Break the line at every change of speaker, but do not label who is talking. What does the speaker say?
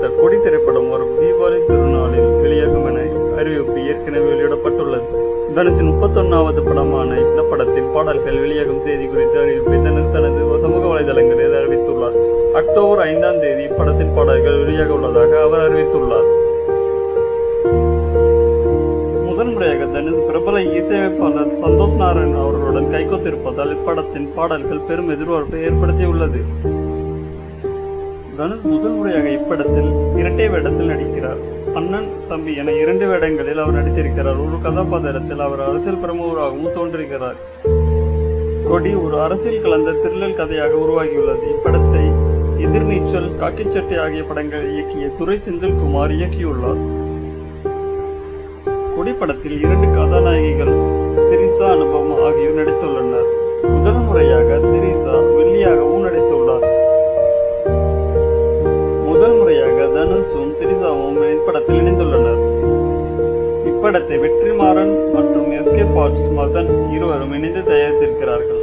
நடித்த கொடி திரைப்படம் வரும் தீபாவளி திருநாளில் வெளியாகும் என அறிவிப்பு ஏற்கனவே வெளியிடப்பட்டுள்ளது. தனுஷின் 31வது படமான இந்த படத்தின் பாடல்கள் வெளியாகும் தேதி குறித்த அறிவிப்பை தனுஷ் தனது சமூக வலைதளங்களில் அறிவித்துள்ளார். அக்டோபர் 5ஆம் தேதி இப்படத்தின் பாடல்கள் வெளியாக உள்ளதாக அவர் அறிவித்துள்ளார். முதன்முறையாக தனுஷ் பிரபல இசையமைப்பாளர் சந்தோஷ் நாராயண் அவர்களுடன் கைகோத்திருப்பதால் இப்படத்தின் பாடல்கள் பெரும் எதிர்பார்ப்பை ஏற்படுத்தியுள்ளது. தனுஷ் முதல் முறையாக இப்படத்தில் இரட்டை வேடத்தில் நடிக்கிறார். அண்ணன் தம்பி என 2 வேடங்களில் அவர் நடித்திருக்கிறார். ஒரு கதாபாத்திரத்தில் அவர் அரசியல் பிரமுகராகவும் தோன்றுகிறார். கொடி ஒரு அரசியல் கலந்த த்ரில்லர் கதையாக உருவாகியுள்ளது. இப்படத்தை எதிர்நீச்சல், காக்கிச்சட்டை ஆகிய படங்களை இயக்கிய துரை செந்தில்குமார் இயக்கியுள்ளார். கொடி படத்தில் 2 கதாநாயகிகள் திரிசா, அனுபவம் ஆகியோர் நடித்துள்ளனர். முதல் முறையாக திரிசா வில்லியாகவும் நடித்துள்ளார். முதல் முறையாக தனுஷும் திரிசாவும் இப்படத்தில் இணைந்துள்ளனர். இப்படத்தை வெற்றிமாறன் மற்றும் எஸ்கே பார்ட்ஸ் மதன் இருவரும் இணைந்து தயாரித்திருக்கிறார்கள்.